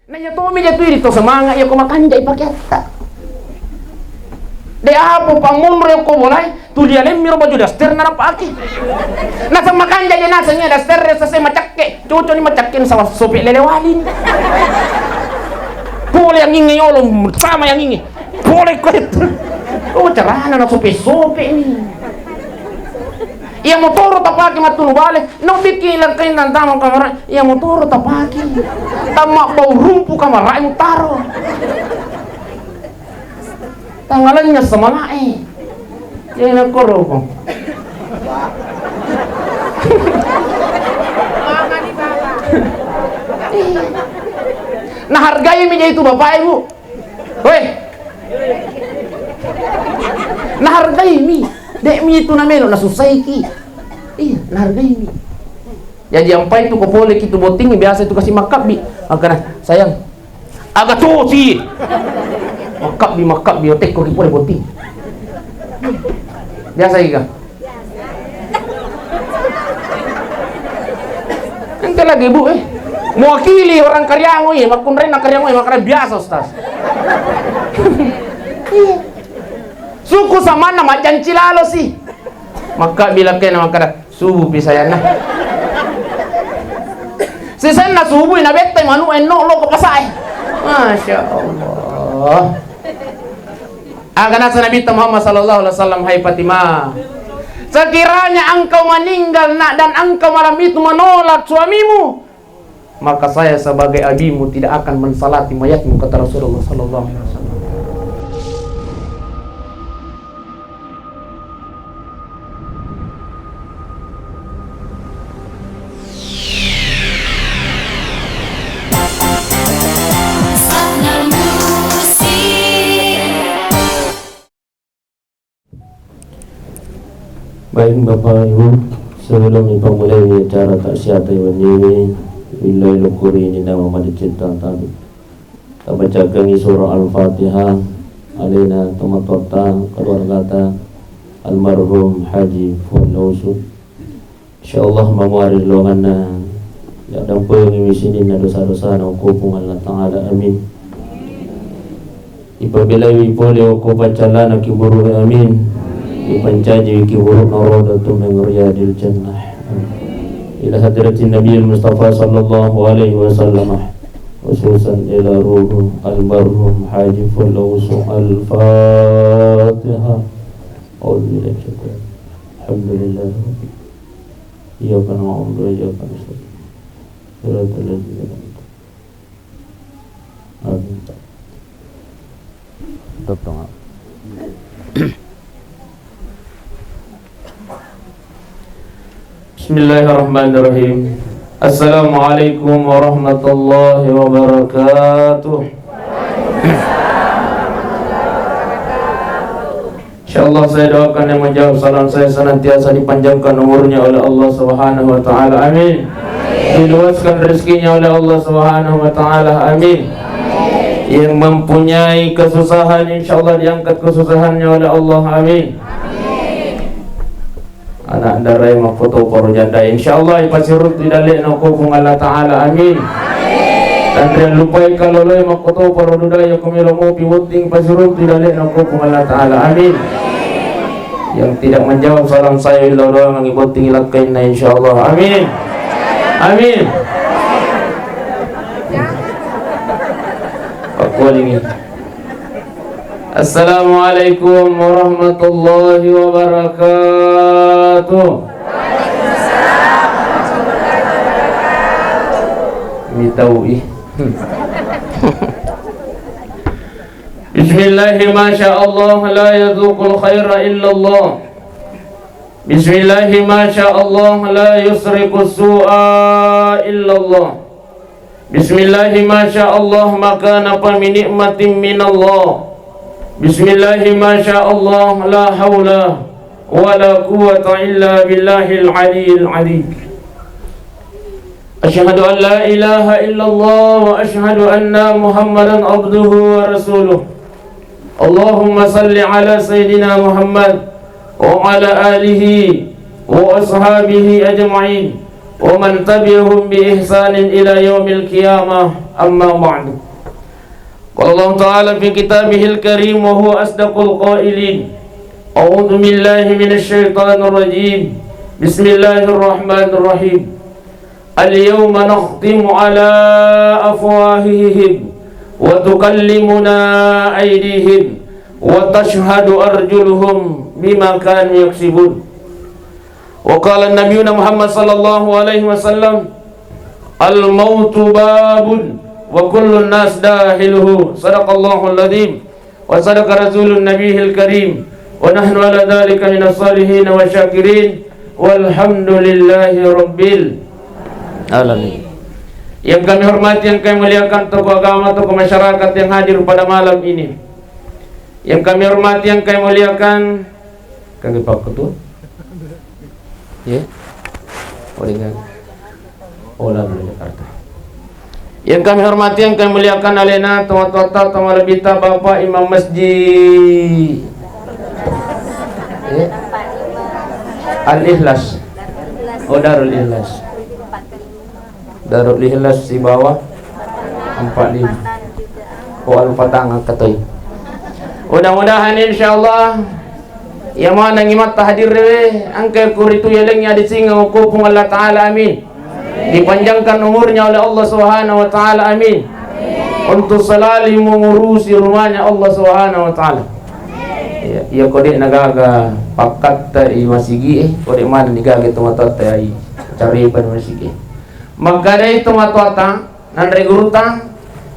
Na ya Tommy ya tuh itu semangat ya kumakan jai pakiata. De apa pamunro ko bolay tu dia nem miro baju daster na paki. Na samakan jai nasanya daster sa macakke. Cucu ni macakkin sa sopi lelewalin. Boleh yang ini olong sama yang ini. Boleh ko itu. Oh carana na sopi ini. Iya motor tapaki matulu bale no bikin lang kayo ng tamang kamera iya motor tapaki tamak bau rumpu kamera yung taro tanggalan niya sa mga yan nagkoro ko nahargay mi niya ito babae mo hoy nahargay mi dek mi itu namelo nasusay ki. Iya, nahargai mi. Jadi ampai itu ko boleh kitu boting biasa itu kasih makap bi. Agak sayang. Agak cuci. Makap bi otek ko boleh boting. Biasa ika. Ente lagi bu mewakili orang karyango makunren na karyango makara biasa ustaz. Iya. Suku sama nama janci lalo sih. Maka bila kena maka subuh pisaya na. Sisan na subuh na bete manu eno lo ko pasay. Masya Allah. Akan asa Nabi Muhammad sallallahu alaihi wasallam hai Fatimah. Sekiranya engkau meninggal nak dan engkau malam itu menolak suamimu, maka saya sebagai abimu tidak akan mensalati mayatmu kata Rasulullah sallallahu alaihi wasallam. Baik Bapak Ibu, sebelum memulai acara taksiat ini, billahi lukuri ini nama madi cinta tadi. Kita bacakan surah Al-Fatihah, alina tamatota keluarga almarhum Haji Fawzul. Insyaallah mamuari lohanna ya dampung misinin na dosa-dosa na ukupung Allah Ta'ala amin. Ipabilay pole uko pacala na kiburu amin. Ipancaji kiburuk narodatu min riyadil jannah ila hadratin Nabi Mustafa sallallahu alaihi wasallam khususan ila ruh almarhum Haji Fawzul al-Fatihah. Alhamdulillah iyyaka na'budu wa iyyaka nasta'in siratal ladzina an'amta alaihim. Tolong Bismillahirrahmanirrahim. Assalamualaikum warahmatullahi wabarakatuh. Insyaallah saya doakan yang menjawab salam saya senantiasa dipanjangkan umurnya oleh Allah Subhanahu wa taala. Amin. Diluaskan rezekinya oleh Allah Subhanahu wa taala. Amin. Yang mempunyai kesusahan insyaallah diangkat kesusahannya oleh Allah. Amin. Anak darai mafoto para janda insyaallah ipasirut didalik na hukum Allah Ta'ala amin. Dan jangan lupa kalau loy mafoto para duda yang kumilomo piwuting pasirut didalik na hukum Allah Ta'ala amin. Yang tidak menjawab salam saya ila doang ngiboting ilakain na insyaallah amin. Amin. Pakuling. Assalamualaikum warahmatullahi wabarakatuh. Mitawi. Bismillahi masya Allah la yadzuqul khaira illallah. Bismillahi masya Allah la yusriqus su'a illallah. Bismillahi masya Allah makana pa min nikmatin minallah. Bismillahi masya Allah la hawla wa la quwwata illa billahil aliyyil azim. Asyhadu an la ilaha illallah wa asyhadu anna Muhammadan abduhu wa rasuluh. Allahumma salli ala sayyidina Muhammad wa ala alihi wa ashabihi ajma'in. ومن تبعهم بإحسان إلى يوم القيامة أما بعد قال الله تعالى في كتابه الكريم وهو أصدق القائلين أعوذ بالله من الشيطان الرجيم بسم الله الرحمن الرحيم اليوم نختم على أفواههم وتكلمنا أيديهم وتشهد أرجلهم بما كانوا يكسبون وقال النبي محمد صلى الله عليه وسلم الموت باب وكل الناس داخله صدق الله العظيم وصدق رسول النبي الكريم ونحن على ذلك من الصالحين والشاكرين والحمد لله رب العالمين. Yang kami hormati, yang kami muliakan tokoh agama, tokoh masyarakat yang hadir pada malam ini. Yang kami hormati, yang kami muliakan kami Pak Ketua. Ya. Jakarta. Yang kami hormati, yang kami muliakan alena tuan-tuan tamalabita Bapak Imam Masjid. Ya. Al-Ikhlas. Oh, Darul Ikhlas. Darul Ikhlas di bawah 45. Oh, Al-Fatah katoi. Mudah-mudahan insyaallah yang mana ngimat hadir angka kuritu yelengnya di singa ukupung Allah Ta'ala amin. Dipanjangkan umurnya oleh Allah Subhanahu wa Ta'ala amin. Untuk selalu mengurusi rumahnya Allah Subhanahu wa Ta'ala. Ya kode nagaga pakat i masigi kode man nigaga tumatata ai cari pan masigi. Maka dari tumatata nandre guruta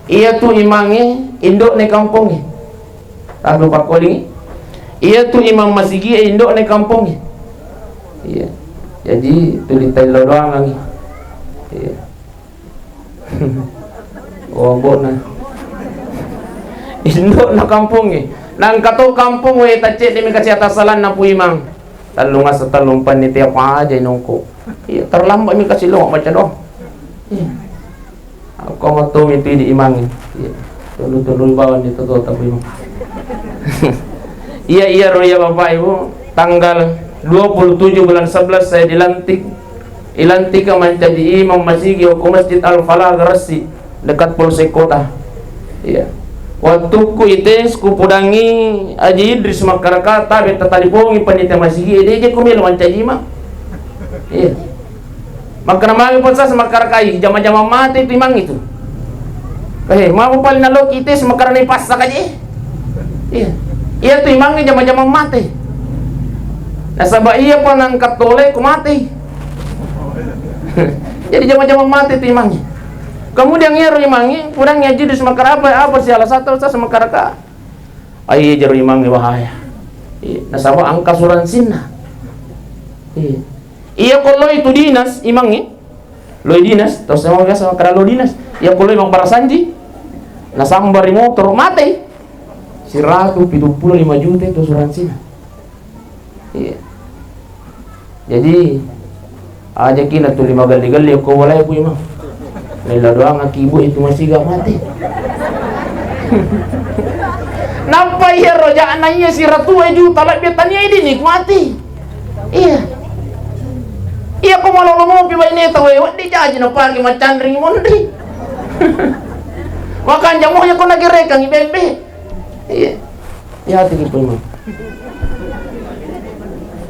ia tu imangi indok ne kampung. Tahu Pak Koling? Ia tu imam masigi indok ne kampung. Iya. Jadi tulitai lo doang lagi. Iya. Oh bona. Indok na kampung nang kato kampung we tacet demi kasih atasalan na pu imang. Talunga sa talumpan ni tiap aja nungko. Iya, terlambat mi kasih lo baca doh. Iya. Aku mau tuh itu di imangin. Iya. Tulu-tulu bawah di tutu tapi imang. Iya roya Bapak Ibu, tanggal 27 bulan 11 saya dilantik menjadi imam masjid hukum Masjid Al-Falah Gresik dekat Polsek Kota. Iya. Waktu ku ites ku pudangi Haji Idris Makarakata beta talibongi panitia masjid dia ku mil menjadi imam. Iya. Maka namanya pun saya Makarakai jama-jama mati itu imang itu. Mau paling nalok ites makarani pasak aja. Iya. Iya tu imangnya jama-jama mati. Nasabah iya pa nang katolek mati. Jadi jama-jama mati tu imangnya. Kemudian iya imangnya kurang ngaji di Semakara apa salah satu sa Semakara. Ai jero imangnya bahaya. Iya, nasabah angka suransinna. Iya. Iya kalau itu dinas imangnya. Loi dinas, terus sama biasa Semakara lo dinas. Iya kalau imang parasanji. Nasambari motor mati. 175 juta itu asuransinya. Iya. Jadi aja kina tu 5 gali-gali ko wala ibu imam. Lila doang akibu itu masih gak mati. Napa ya roja anaknya si ratu juta lah betanya ini nikmati. Iya. Iya ko mau ngopi ba ini tahu ya di jaji no pagi macan ring mondi. Makan jamunya ko lagi rekang ibebe. Iya. Ya hati gitu imam.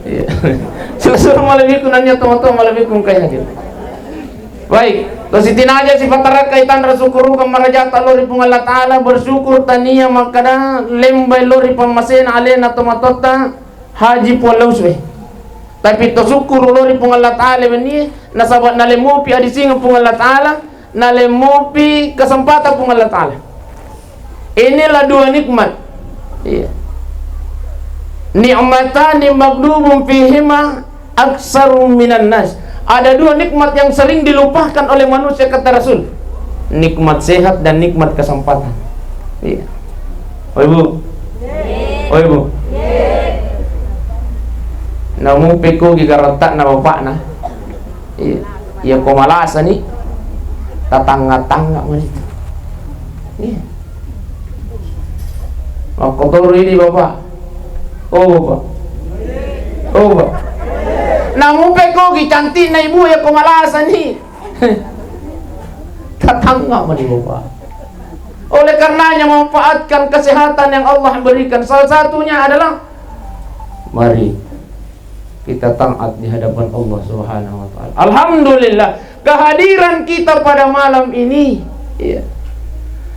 Iya. Suruh malabiku nanya teman-teman malabiku kayaknya gitu. Baik, kesitin aja sifat kaitan rasukuru kamaraja talori pung Allah Ta'ala bersyukur tania makana lembay lori pamasen alena tomatota haji polauswe. Tapi tersyukur lori pung Allah Ta'ala beni nasabat nalemupi adisinga pung Allah Ta'ala nalemupi kesempatan pung Allah Ta'ala. Inilah dua nikmat. Iya. Ni'matani maghdubun fihima aktsaru minan nas. Ada dua nikmat yang sering dilupakan oleh manusia kata Rasul. Nikmat sehat dan nikmat kesempatan. Iya. Oh Ibu. Oh Ibu. Namun peko gigarata na bapak na. Iya. Ya komalasa ni. Tatangga-tangga man itu. Iya. Kotor ini bapak. Oh bapak. Oh bapak. Namu pekogi cantik na ibu ya kemalasan ni. Tatangga mani bapak. Oleh karenanya memanfaatkan kesehatan yang Allah berikan. Salah satunya adalah mari kita taat di hadapan Allah Subhanahu wa taala. Alhamdulillah kehadiran kita pada malam ini. Iya.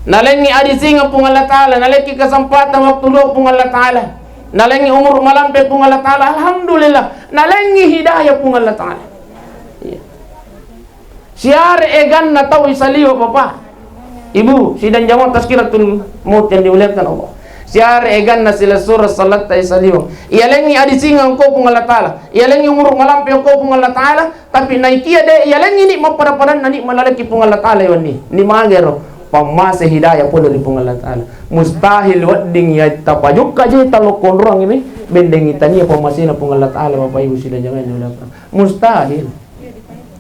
Nalengi adi singa pung Allah taala, naleki kesempatan waktu lu pung Allah taala. Nalengi umur malampe pung Allah taala. Alhamdulillah. Nalengi hidayah pung Allah taala. Iya. Siar egan na tahu isaliwa bapak. Ibu, sidang jamaah tazkiratul maut yang dimuliakan Allah. Siar egan na sila surah salat ta isaliwa. Ialengi adi singa ko pung Allah taala. Ialengi umur malampe ko pung Allah taala, tapi naikia de ialengi ni mapadapadan nani malalaki pung Allah taala yoni. Ni magero pamase hidayah pun dari pung Allah taala. Mustahil wadding ya tapajuk kaje talo konrong ini bendeng itania pamasina pung Allah taala Bapak Ibu sidang jamaah yang dimuliakan. Mustahil.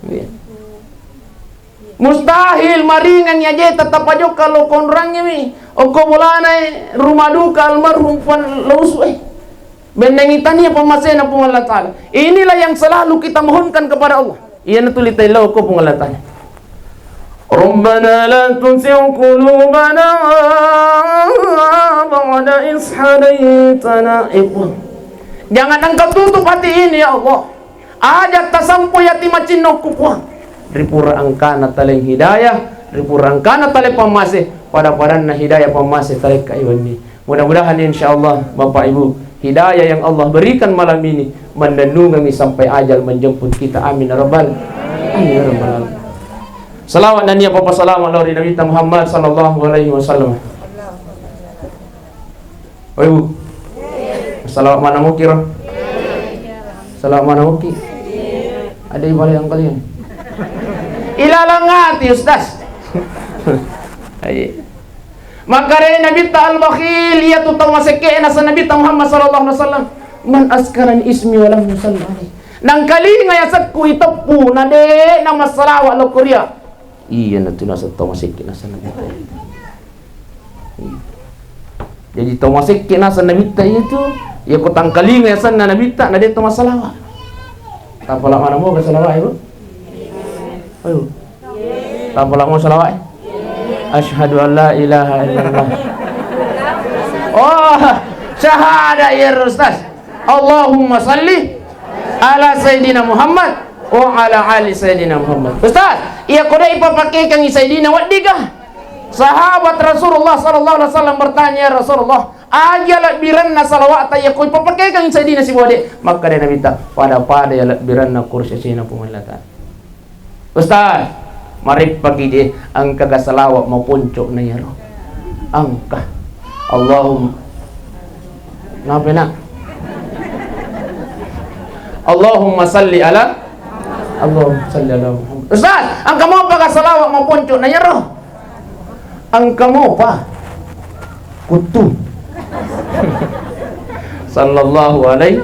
Ya. Mustahil maringan ya je tetap aja kalau konrang ini oko bulana rumah duka almarhum pan lausu bendeng itania pamasena pung Allah taala. Inilah yang selalu kita mohonkan kepada Allah. Iya natulitai lau ko pung Allah taala. Rabbana la tuzigh qulubana ba'da idh hadaitana. Jangan engkau tutup hati ini ya Allah. Ajat tasampu yatima cinno kupuang. Ripura angkana taleng hidayah, ripura angkana tale pamase pada padanna hidayah pamase tale kaiwani. Mudah-mudahan insyaallah Bapak Ibu hidayah yang Allah berikan malam ini mendenungi sampai ajal menjemput kita. Amin ya rabbal alamin. Salawat dan ya Bapak salam ala Nabi Muhammad sallallahu alaihi wasallam. Oh Ibu. Salawat mana mukir? Salawat mana mukir? Ada ibadah yang kalian? Ilalangati Ustaz. Maka Nabi al-Bakhil ya tu tamasake na sa Nabi Muhammad sallallahu alaihi wasallam man askaran ismi wa lam yusalli alaihi. Nang kali nga yasakku itapu na de na masalawa lo Korea. Iya na tu nasa tamasake na sa Nabi. Jadi tamasake na sa Nabi itu ya ko tangkali nga sa Nabi na de to masalawa. Tapala mana mo masalawa ibu? Ayo. Tapala mo salawat. Asyhadu an la ilaha illallah. Oh, syahada ya Ustaz. Allahumma salli ala Sayyidina Muhammad wa ala ali Sayyidina Muhammad. Ustaz, ia koda ipapakai kang Sayyidina waddiga. Sahabat Rasulullah sallallahu alaihi wasallam bertanya, ya Rasulullah, ajala biranna salawat ya koi papakai kang Sayyidina si bode. Maka dia Nabi ta pada ya biranna kursi sina pumallata. Ustaz, mari pagi dia angka salawat mau puncuk na ya roh. Angka Allahumma ngapa nak? Allahumma salli ala Muhammad. Ustaz, angka mau apa salawat mau puncuk na ya roh? Angka mau apa? Kutu. Sallallahu alaihi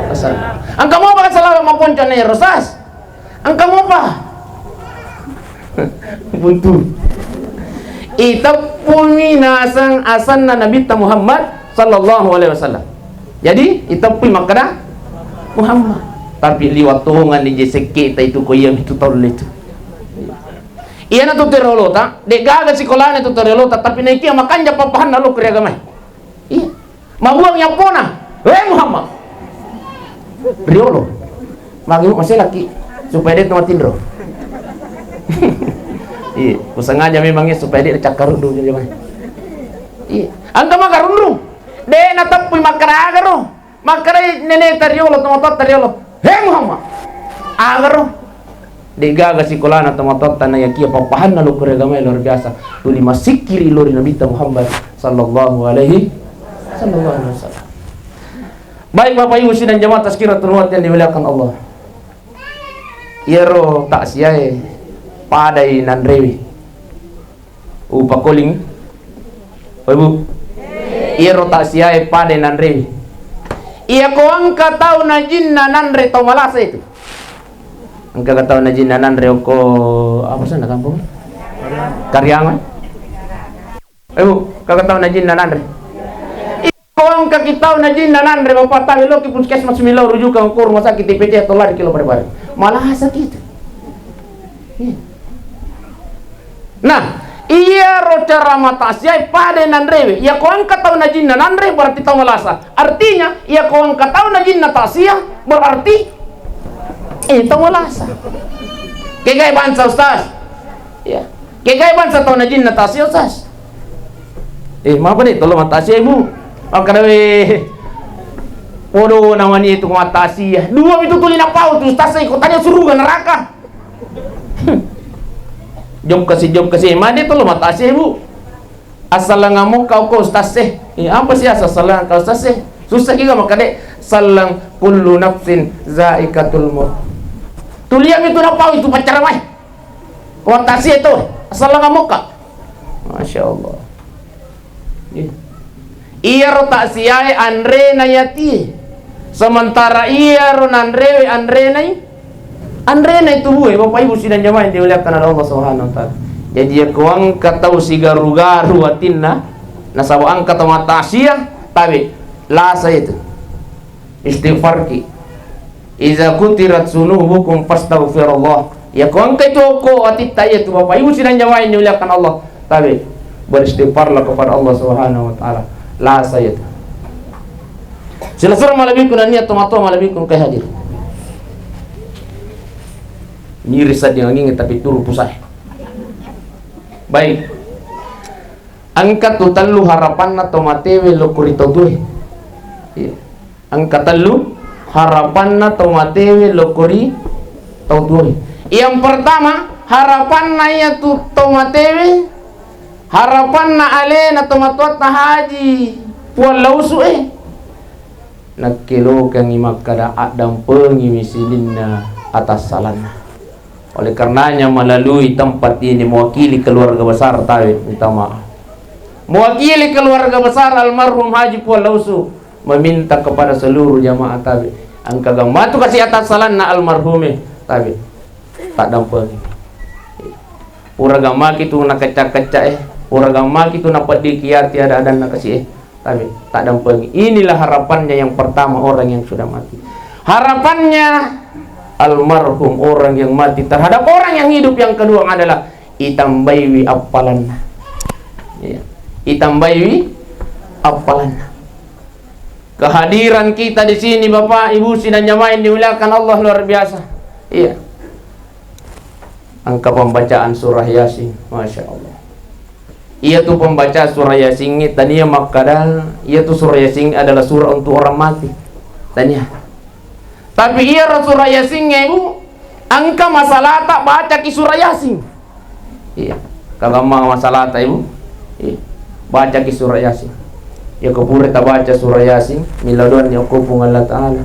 wasallam. Angka mau apa salawat mau puncuk na ya roh? Ustaz, angka mau apa? Buntu. Ita puminasang asan na Nabi Muhammad sallallahu alaihi wasallam. Jadi ita pun makna Muhammad. Tapi liwat tuhungan di JSK itu koyam itu tahun itu. Iya na tuterolota, de gaga sekolah na tuterolota tapi naiki makan papahan lalu kriya gamay. Iya. Mabuang yang pona. Muhammad. Riolo. Magi masih laki supaya dia tumatindro. Iya, sengaja memangnya supaya dia cakarundu jadi mah. Iya, anda mah karundu. De natap pi makara agaro. Makara nene tariolo tomatot tariolo. Muhammad. Agaro. De gaga sikolana tomatot tanaya kia papahan na lu kuragama luar biasa. Tuli masikiri lori Nabi Muhammad sallallahu alaihi wasallam. Baik Bapak Ibu sidang jamaah tazkiratul maut yang dimuliakan Allah. Iero tak siae padai nan rewi upa koling Ibu iero tak siae padai nan rewi iya ko angka tau na jinna nan re to malasa itu angka tau na jinna nan re ko apa sana kampung Karyangan Ibu kagak tau na jinna nan re Kong kakitaw na jin nanan re bapak tahu lo ki puskesmas milau rujukan ke rumah sakit TPC atau lari kilo pada malah sakit. Nah, iya rocara matasiai pada nanrewe. Ya kau angkat tahu najin nanre berarti tahu malasa. Artinya, ya kau angkat tahu najin natasia berarti tahu malasa. Kegai bansa ustaz. Ya, kegai bansa tahu najin natasia ustaz. Maaf nih, tolong matasia ibu. Karena waduh namanya itu matasia. Dua itu tulin apa tuh ustaz? Ikutannya suruh ke neraka. Job kasih mandi tuh lo matasi ibu asal ngamuk kau ustaz apa sih asal salah kau ustaz susah juga makanya salang kullu nafsin zaikatul maut tuliam itu apa itu pacar mai matasi itu asal ngamuk kau masya Allah iya rota siai andre nayati sementara iya ronandrewe andre nay Andre itu buai bapak ibu sidang jamaah yang dimuliakan oleh Allah Subhanahu wa taala. Jadi ya kuang katau si garu-garu atinna nasawa angkat matasia tabi lasa itu istighfar ki iza kutirat sunubukum fastaghfirullah ya kuang itu ko atita itu bapak ibu sidang jamaah yang dimuliakan Allah tabi beristighfarlah kepada Allah Subhanahu wa taala lasa itu silasur malabikun niat tomato malabikun kai hadir miris saja ngingin tapi turu pusai. Baik. Angkat tutalu harapan atau matewe lokurito tuh. Angkat talu harapan atau matewe lokuri tuh. Yang pertama harapan na tu tomatewe harapan na alena tomatuat na haji walau sueh. Nakilo kang imak kada adam pengimisilina atas salana. Oleh karenanya melalui tempat ini mewakili keluarga besar tahu minta maaf. Mewakili keluarga besar almarhum Haji Puan Lausu meminta kepada seluruh jamaah tabi angka gamatu kasih atas salan na almarhume tabi tak dampeng. Uragama kitu nak kecak-kecak uragama kitu napat dikiar tiada ada nak kasih tabi tak dampeng. Inilah harapannya yang pertama orang yang sudah mati. Harapannya almarhum orang yang mati terhadap orang yang hidup yang kedua adalah itambaiwi apalan ya. Itambaiwi apalan kehadiran kita di sini Bapak Ibu sidang jamaah yang dimuliakan Allah luar biasa iya angka pembacaan surah Yasin Masya Allah iya tuh pembaca surah Yasin tadinya makadal iya tuh surah Yasin adalah surah untuk orang mati tadinya. Tapi iya surah Yasinnya ibu angka masalah tak baca ki surah Yasin iya kalau mau masalah tak ibu iya. Baca ki surah Yasin ya kepure tak baca surah Yasin miladon ya kupung Allah Ta'ala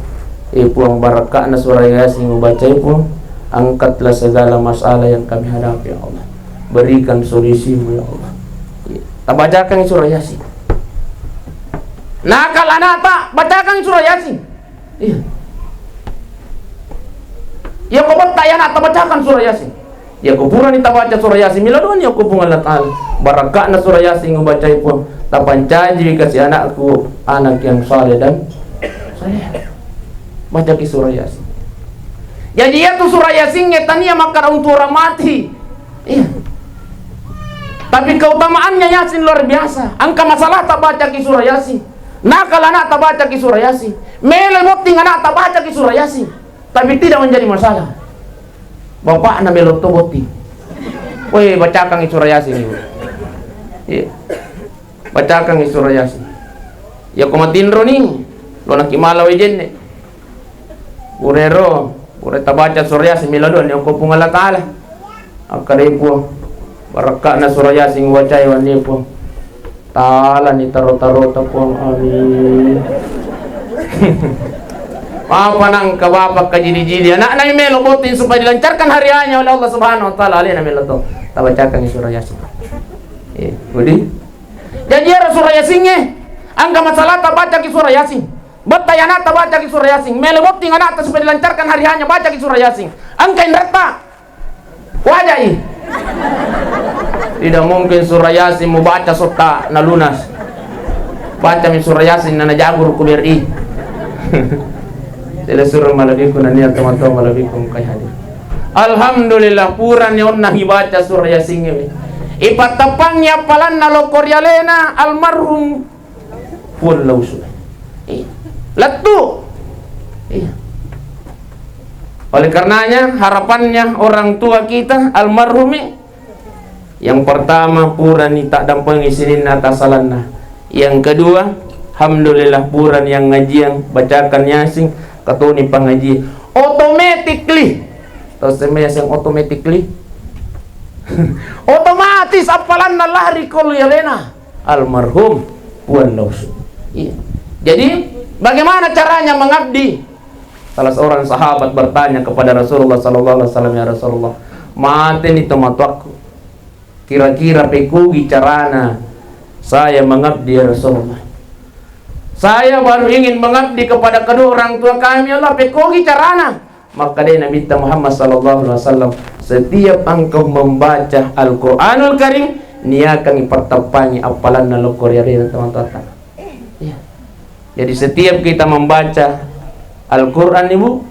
puang barakah na surah Yasin membaca ibu angkatlah segala masalah yang kami hadapi ya Allah berikan solusimu ya Allah iya. Tak bacakan surah Yasin nakal anak tak bacakan surah Yasin iya ya kau tak ya nak bacakan surah Yasin ya kuburan kita baca surah Yasin miladon ya kupung Allah Ta'ala barakah na surah Yasin membaca pun tak pancaji kasih anakku anak yang saleh dan saleh baca ki surah Yasin jadi ya tu surah Yasin ngetania maka untuk orang mati iya tapi keutamaannya Yasin luar biasa angka masalah tak baca ki surah Yasin nakal anak tak baca ki surah Yasin meleboting anak tak baca ki surah Yasin tapi tidak menjadi masalah. Bapak na melotoboti. Woi, bacakan surah Yasin ibu. Iya. Bacakan surah Yasin. Ya kumatinro nih. Lo nak imalaw ijen. Urero, ureta baca surah Yasin miladon yang kupung Allah Ta'ala. Akare po. Barakah na surah Yasin wacay wani po. Ta'ala ni taro-taro po. Amin. Apa nang kawapak kajili-jili anak na melo botin supaya dilancarkan hariannya oleh Allah Subhanahu wa taala alina melo to tabacakan surah Yasin budi jadi surah Yasinnya angka masalah tak baca ki surah Yasin batai anak tak baca ki surah Yasin melo botin anak supaya dilancarkan hariannya baca ki surah Yasin angka indrata wajai tidak mungkin surah Yasin mau baca sota na lunas baca min surah Yasin nana jagur ku BRI. Sila surah malabiku na niya teman-teman malabiku kay hadir. Alhamdulillah puran yon nahi baca surah Yasin ngewe. Ipatapangnya palan nalo koryalena almarhum pun lausu. Letu. Iya. Oleh karenanya harapannya orang tua kita almarhumi yang pertama purani tak dampangi sinin atasalanna. Yang kedua, alhamdulillah puran yang ngajian bacakan Yasin katuni pangaji automatically. Tahu yang automatically? Otomatis apalan lahri kolyalena almarhum puan lausu. Iya. Jadi bagaimana caranya mengabdi? Salah seorang sahabat bertanya kepada Rasulullah sallallahu alaihi wasallam, ya Rasulullah, mate ni tomatku. Kira-kira pekugi carana saya mengabdi ya Rasulullah. Saya baru ingin mengabdi kepada kedua orang tua kami, Allah pekugi carana. Maka dia Nabi Muhammad sallallahu alaihi wasallam, setiap engkau membaca Al-Qur'anul Karim, niakan ipertapangi apalan nalo koryalena teman-teman. Ya. Jadi setiap kita membaca Al-Quran ibu,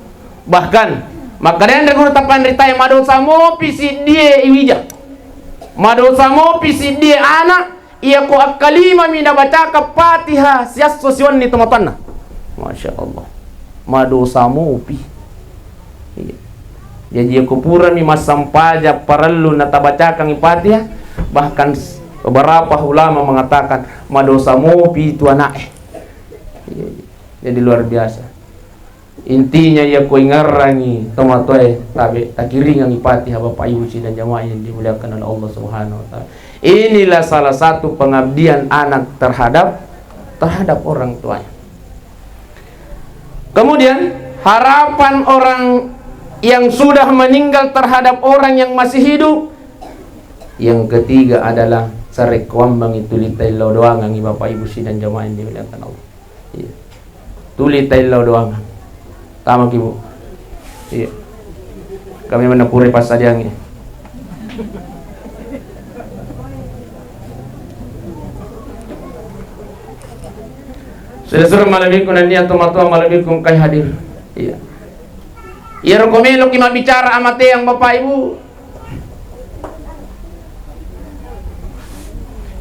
bahkan maka dia guru tapan ritai madosa mo pisi dia iwija, madosa mo pisi dia anak ia ko akalima mina baca ka Fatihah sias sosiwan ni teman-teman. Masya Allah, madosa mo pi. Jadi aku puran ni masampaja parallu nata baca kang Fatihah, bahkan beberapa ulama mengatakan madosa mo pi itu anak. Jadi luar biasa. Intinya ya ko ngarangi tomatoy tabe takiring ang Fatihah Bapak Ibu dan jamaah yang dimuliakan oleh Allah Subhanahu wa taala. Inilah salah satu pengabdian anak terhadap orang tuanya. Kemudian harapan orang yang sudah meninggal terhadap orang yang masih hidup. Yang ketiga adalah sarek wambang itu litai lo doang ang Bapak Ibu dan jamaah yang dimuliakan Allah. Iya. Tulitai lo doang. Tama kibu. Iya. Kami menepuri pas sadyang ini. Sudah malabikum dan niat tomatua malabikum kay hadir. Iya. Iya rekomelo kima bicara amate yang Bapak Ibu.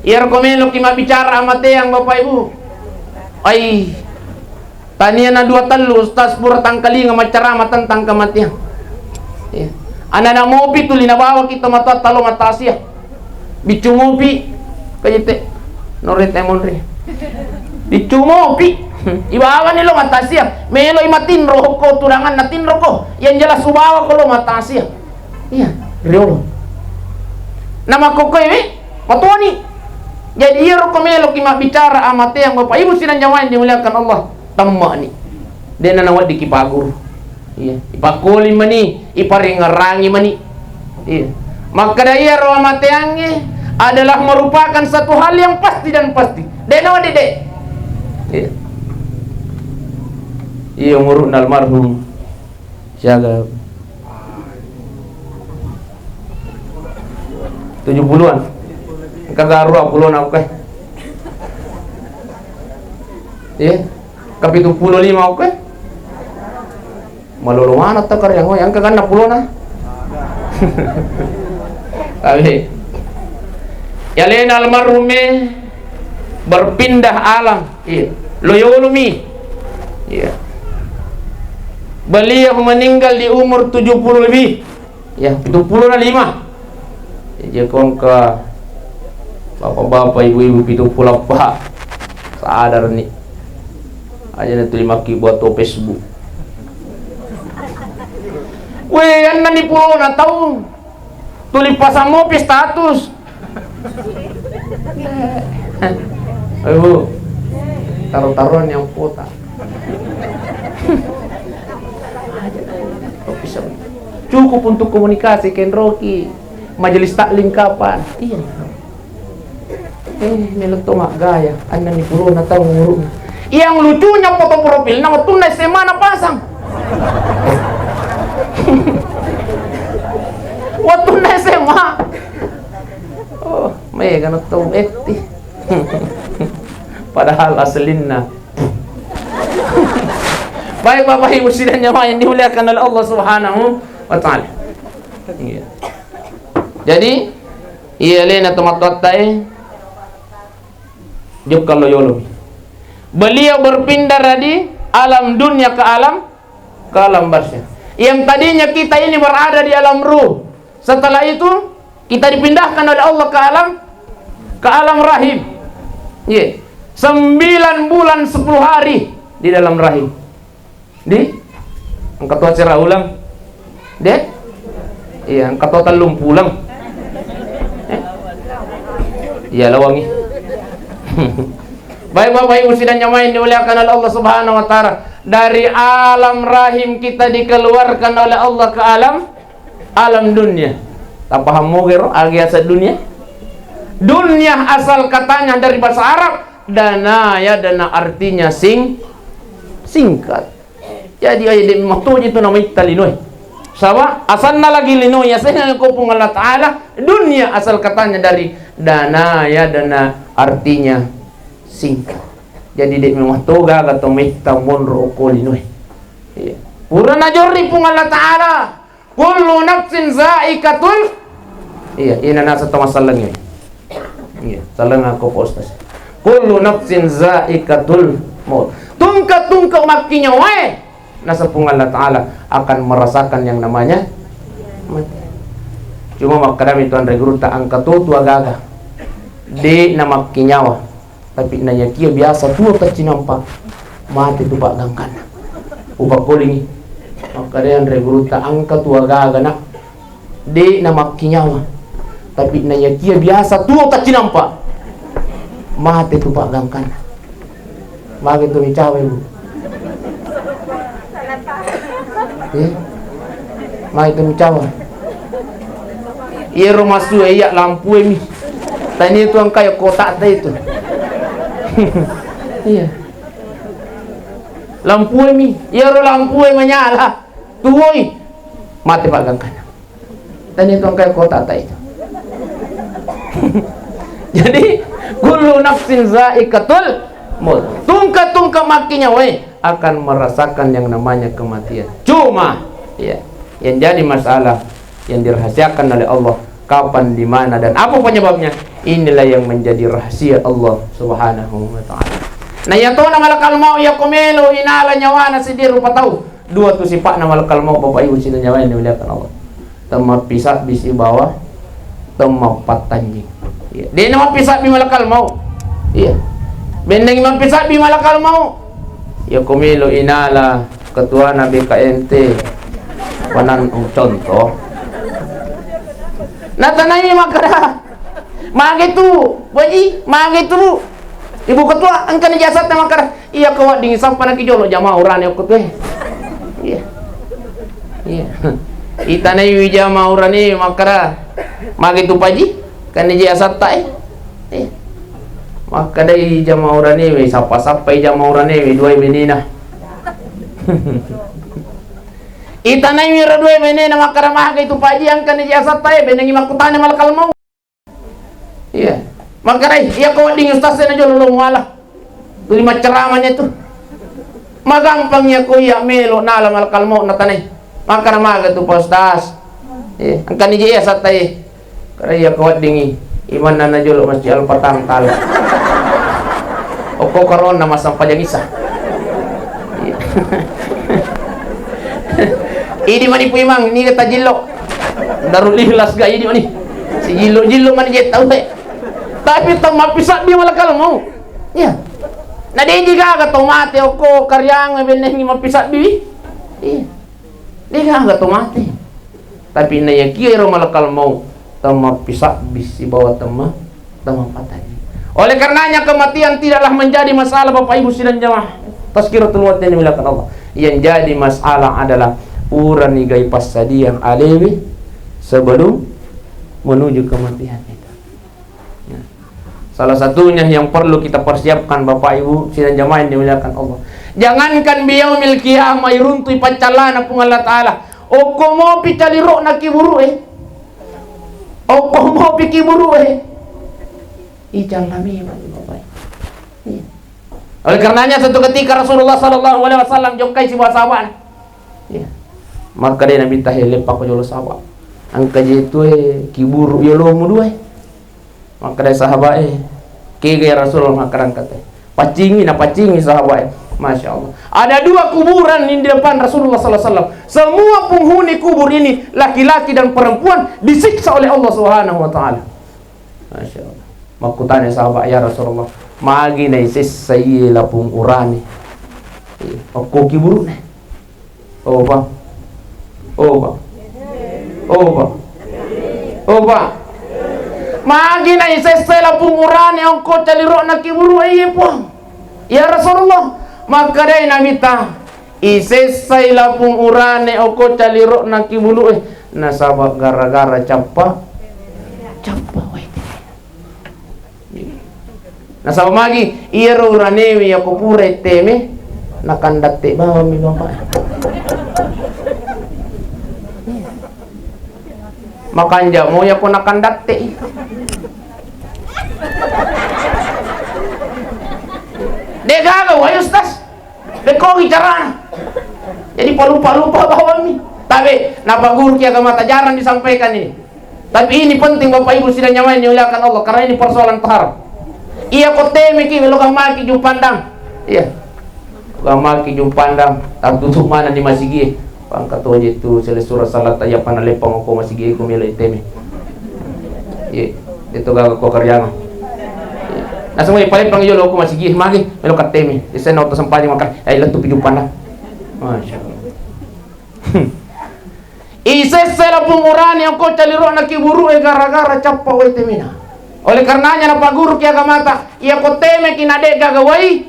Iya rekomelo kima bicara amate yang Bapak Ibu. Ay tania na dua talu ustaz pura tangkali nga macarama tentang kematian. Ya. Ana mopi tuli na bawa kita mata talo matasya. Bicu mopi kayete norete monre. Bicu mopi ibawa nilo matasya. Melo imatin roh ko turangan natin roko. Yang jelas subawa ko lo matasya. Iya, riolo. Nama ko koy matuani. Jadi iya roko melo kima bicara amate yang Bapak Ibu sinan jamaah dimuliakan Allah. Tamma ni dia nanawad di kipagur, iya ipakuli mani iparingarangi mani, iya maka daya roh mateange adalah merupakan satu hal yang pasti dan pasti denawad dede, iya iya umurun almarhum siaga 70-an kagak 20-an aku kah iya Kapitul 5 oke. Malolo mana takar yang kagan na pulo na. Abi. Yalena almarhume berpindah alam. Iya. Loyolumi. Iya. Beliau meninggal di umur 70 lebih. Ya, 75. Jadi kongka bapak-bapak, ibu-ibu 70 pak. Sadar nih. Aja na terima ki buat to Facebook. Weh, yan na ni pulo na taong tulipasan mo pi status. Ayo, taruh-taruhan yang puta. Cukup untuk komunikasi Ken Rocky. Majelis taklim kapan? Iya. Meluto mak gaya. Anda ni pulo na taong ngurung. Yang lucunya foto profil nama tunai semana pasang. Waktu tunai sema. Oh, mega no to ekti. Padahal aslinna. Baik Bapak Ibu sidang jamaah yang dimuliakan oleh Allah Subhanahu wa taala. Iya. Jadi iya lena tomat-totai juk kalau yolo. Beliau berpindah dari alam dunia ke alam barzah. Yang tadinya kita ini berada di alam ruh. Setelah itu kita dipindahkan oleh Allah ke alam rahim. Iya. 9 bulan 10 hari di dalam rahim. Di angkat tua cerah ulang. Deh. Iya, angkat tua talum pulang. Iya lawangi. Baik Bapak Ibu sidang jamaah yang dimuliakan oleh Allah Subhanahu wa taala, dari alam rahim kita dikeluarkan oleh Allah ke alam dunia. Tak paham mogero agiasa dunia? Dunia asal katanya dari bahasa Arab dana artinya singkat. Jadi ayat di mahtuj itu namanya talinoi. Sama asalnya lagi linoi ya saya ngopung Allah Taala. Dunia asal katanya dari dana artinya singkat. Jadi di mahtuga atau mita monro kolinoi. Iya. Purana jorri pung Allah Taala. Kullu nafsin zaikatul. Iya, ini nasa tamasalang ini. Iya, salang ako postas. Kullu nafsin zaikatul maut. Tungka makinya wae. Nasa pung Allah Ta'ala akan merasakan yang namanya mati. Cuma makadami Tuhan Guru tak angkat tua gagah di nama kinyawa, tapi nanya kia biasa tua tercinampak mati tu pak gangkan ubah kolingi. Makadami Guru tak angkat tua gagah nak di nama kinyawa, tapi nanya kia biasa tua tercinampak mati tu pak gangkan. Magi tu bicawe bu. Mai itu mencawa. Iya rumah su iya lampu ini. Tanya itu yang kayak kotak itu. Iya. Lampu ini. Iya lampu menyala. Tuoi. Mati pak gangkan. Tanya itu yang kayak kotak itu. Jadi kullu nafsin zaikatul maut. Tungka makinya we akan merasakan yang namanya kematian. Cuma ya, yang jadi masalah yang dirahasiakan oleh Allah kapan, di mana dan apa penyebabnya, inilah yang menjadi rahasia Allah Subhanahu wa taala. Nah ya to na malakal mau ya komelo inala nyawana sidir rupa tahu. Dua tu sifat na malakal mau Bapak Ibu sina nyawa yang dimuliakan Allah. Tempat pisah bisi bawah, tempat tanjing. Ya. Dia nama pisah bi malakal mau. Iya. Bendeng imam pisah bi malakal mau. Ya komelo inala ketua Nabi KNT panan contoh natanai makara magitu baji magitu ibu ketua angkan jasad makara iya kawat dingin sampai nak jolo jamaah urane ketua iya itanai wijama urane makara magitu paji kan jasad tai iya maka dari jamaah urane we sapa jamaah urane we dua menina itanay mira dua menina makaramah itu paji yang kan jasad tai benengi makutane malakal mau iya makarai iya kau ding ustaz na jolo wala tu lima ceramahnya tu magampangnya ko iya melo nala malakal mau natanay makaramah tu ustaz iya ang kan jasad tai karaya kau dingi iman na jolo masjid al-fatang tal oko karon na masampah isa ini mani puimang ni kata jilo darul ikhlas ga ini mani si jilo mani jet tahu tapi tong mapisat bi malakal mau ya na di juga ka tomate oko karyang beneng ni mapisat bi iya di ga tomate tapi na yakiro malakal mau tong mapisat bi si bawa tema patani. Oleh karenanya kematian tidaklah menjadi masalah Bapak Ibu sidang jamaah tazkiratul maut yang dimuliakan Allah. Yang jadi masalah adalah uran nigai pasadian alewi sebelum menuju kematian itu. Nah, salah satunya yang perlu kita persiapkan Bapak Ibu sidang jamaah yang dimuliakan Allah. Jangankan biyaumil qiyamah runtui pacalana pung Allah Taala. Oko mo picaliro na kiburu Oko mo pikiburu Ijang nami Bapak. Oleh karenanya satu ketika Rasulullah sallallahu alaihi wasallam jongkai si sahabat. Ya. Maka dia Nabi tahil lepak jolo sahabat. Angka jitu kiburu yolo mudu Maka dia sahabat kege Rasulullah makaran kata. Pacingi sahabat. Masya Allah. Ada dua kuburan di depan Rasulullah sallallahu alaihi wasallam. Semua penghuni kubur ini laki-laki dan perempuan disiksa oleh Allah Subhanahu wa taala. Masya Allah. Makutanya sahabat, ya Rasulullah, magi na isis sayi lapung urani. Aku kiburu ne. Oh ba. Magi na isis sayi lapung urani angko caliro na kiburu po. Ya Rasulullah, maka day namita isis sayi lapung urani angko caliro na kiburu nasabak gara-gara capa. Nasaba magi iro ranewi ako pure teme nakandate bawa mi bapak. Makanja mo ya ko nakandate. De gagawa Ustaz. De ko gitarana. Jadi palupa bawa mi. Tapi napaguru kaya mata jarang disampaikan ini. Tapi ini penting Bapak Ibu sidang nyaman dimuliakan Allah karena ini persoalan taharah. Iya ko teme ki lokang maki jung pandang. Iya. Lokang maki jung pandang tak tutup mana di masigi. Pangkato itu sele surah salat aya panalepang ko masigi ko mila teme. Iya, itu gaga ko karyano. Nah semua paling panggil ko masigi magi melo ka teme. Isa na to sampanya makan ay lantu jung pandang. Masyaallah. Isesela pungurani ang ko caliro na kiburu gara-gara cappa we temina. Oleh karenanya napaguru kia kamata ia ko teme kinade gagawai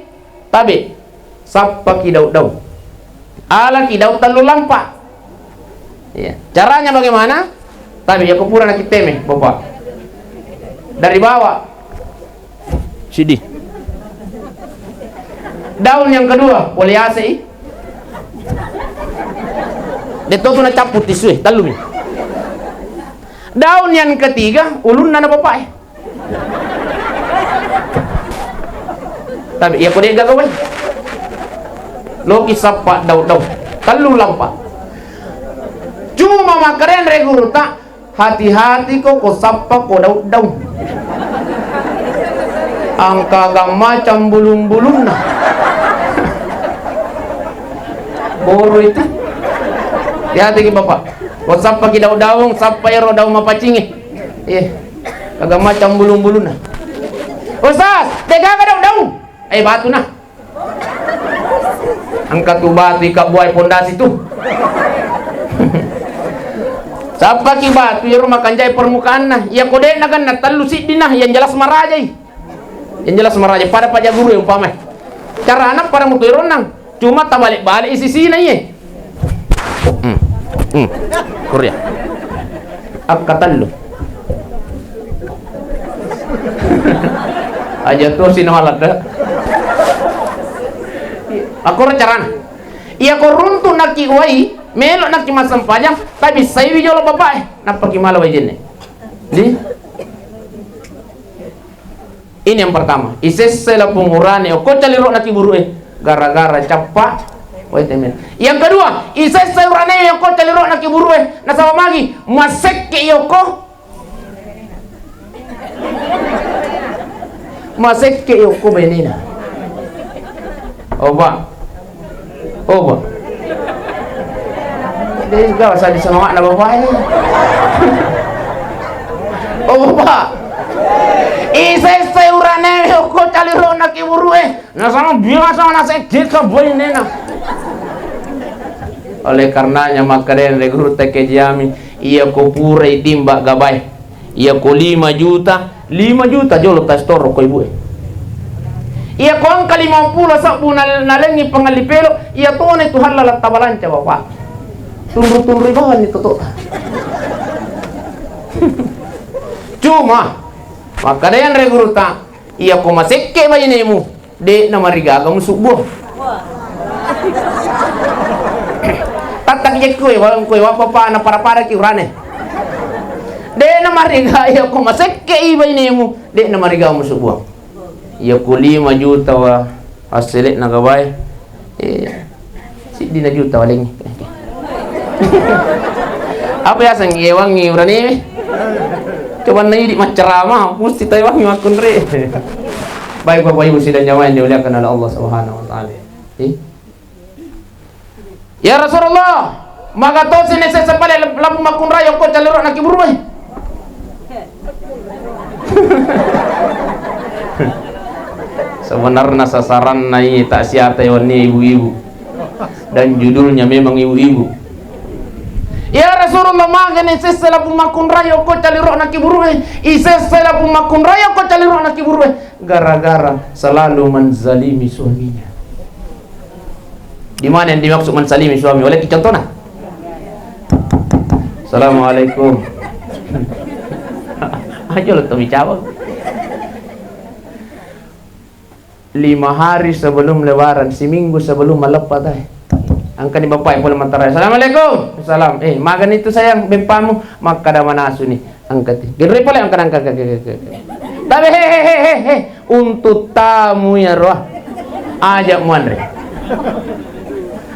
tabi sappa kidau-dau ala kidau talu lampa. Ya. Caranya bagaimana? Tabi ya kupura nak teme bapak dari bawah sidi daun yang kedua poliase detoto na caput tisu talumi daun yang ketiga ulun na bapak tapi ya kode gagawin loki sapa daw talu lampa cuma makaren reguruta hati-hati ko sapa ko daw angka gang macam bulung-bulung na boro itu hati-hati bapak ko sapa ki daw sapa ero daw mapacingi kagak macam bulung-bulung na Ustaz tega ka daw batu na angkat tu batu ika buai pondasi tu sapa ki batu ya rumah kanjai permukaan nah ya kode na kan na talu sidinah yang jelas marajai pada pajak guru yang pamai cara anak para mutuiron nang cuma tak balik isi sini ye Korea angkatan lu aja tuh sinawalat dah aku recaran iya ko runtu naki wai melo naki masam panjang tapi saya jolo bapak napa gimana wajine di ini yang pertama isesela pungurane ko caliro naki buru gara-gara cappa wai temen yang kedua isesela yang ko caliro naki buru nasaba magi masek ke yoko masek ke yoko benina oba dia juga asal disengamak na bapak ini oba isese urane yoko caliro na kiburu nasama biasa na seke ka benina oleh karenanya maka den regru teke jami iya ko pure timba gabai iya ko 5 juta jolo tas toro ko ibu iya ko angka 50 sabu nalengi pangalipelo iya tone tu halal tabalanca bapak tunru bahan itu tuh cuma maka dayan reguruta iya ko masekke bayinemu de namariga kamu subuh tatak jekwe walang kue wapapa na para ki urane de namariga iya ko masekke bayinemu de namariga kamu subuh iya ko 5 juta wa Asilik na gabay. Si di na juta waling. Apa ya sang iwangi urani? Coba na di macerama, mesti tayo wangi makun re. Baik Bapak Ibu sidang jamaah yang dimuliakan oleh Allah Subhanahu wa taala. Ya Rasulullah, maka to sini saya sepale lapu makun rayo ko calero nak iburu. Sebenarnya sasaran nai tak siapa ini ibu-ibu dan judulnya memang ibu-ibu. Ya Rasulullah, magani sesela pumakun rayo ko caliro nak iburu. Isesela pumakun rayo ko caliro nak iburu. Gara-gara selalu menzalimi suaminya. Di mana yang dimaksud menzalimi suami? Oleh contohnya. Assalamualaikum. Aja lo tuh bicara. 5 hari sebelum lebaran, seminggu sebelum melepas dah. Angkat ni bapak yang boleh mantara. Assalamualaikum. Salam. Makan itu sayang bempamu maka dah mana asu ni. Angkat. Gere pula angkat. Tapi he. Untuk tamu ya roh. Ajak muanre.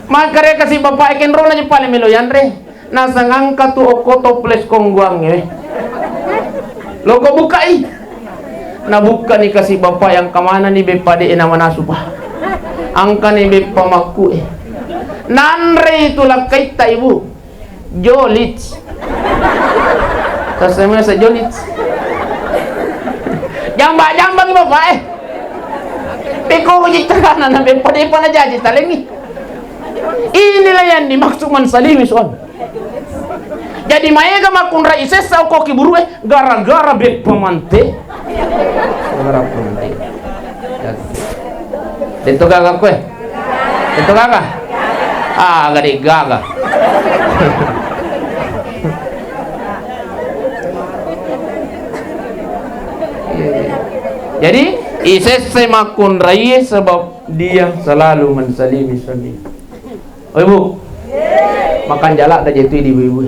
Maka dia kasih bapak ikan rola je paling melo yanre. Nasang angkat tu okoto plus kongguang ye. Lo kau bukai. Na buka ni kasih bapak yang kemana ni bepade nama nasubah. Angka ni bepamaku Nanre itulah kaita ibu. Jolit. Kasema sa jolit. Jambang bapak Peko uji terkana na bepade pa na jaji talengi. Inilah yang dimaksud mansalimi suami. Jadi maega makun raises sa ko kiburu gara-gara bepamante. Dito gaga ko Dito gaga. Gadi gaga. Jadi isese makun rai sebab dia selalu mensalimi suami. Oh ibu, makan jalak dah jatuh di ibu-ibu.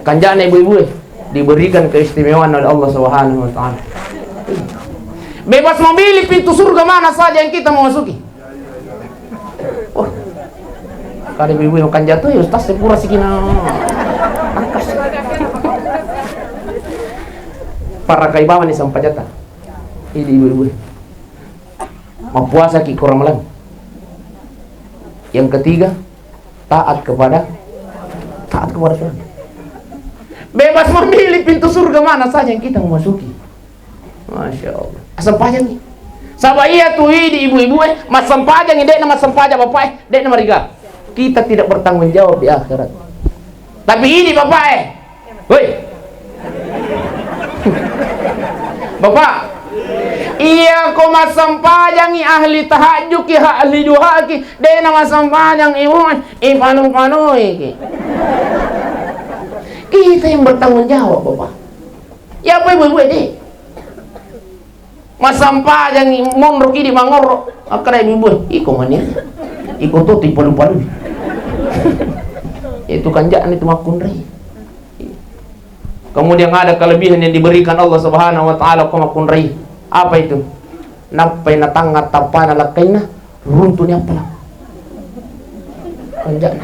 Kanjaan ibu-ibu diberikan keistimewaan oleh Allah Subhanahu wa taala. Bebas memilih pintu surga mana saja yang kita mau masuki. Kalau ibu-ibu makan jatuh ya ustaz sepura sikina. Angkas. Para kaibawan ni sampajata. Ini ibu-ibu. Mau puasa ki kurang malam. Yang ketiga, taat kepada suami. Bebas memilih pintu surga mana saja yang kita mau masuki. Masya Allah. Asam pajang ni. Sabaya tu di ibu-ibu mas sampajang ni dek nama sampaja bapak dek nama riga. Kita tidak bertanggung jawab di akhirat. Tapi ini bapak woi. Bapak, iya ko mas sampajang ni ahli tahajud ki ahli duha ki dek nama sampajang ibu panu ki. Kita yang bertanggung jawab bapak. Ya apa ibu-ibu ini? Mas sampah yang monro kini mangoro. Akara ibu-ibu, iko mania. Iko tuh tipe lupa. Itu kanjaan itu makun rai. Kemudian ada kelebihan yang diberikan Allah Subhanahu wa taala ke makun rai. Apa itu? Napai natanga tapana lakaina runtunya apa? Kanjaan.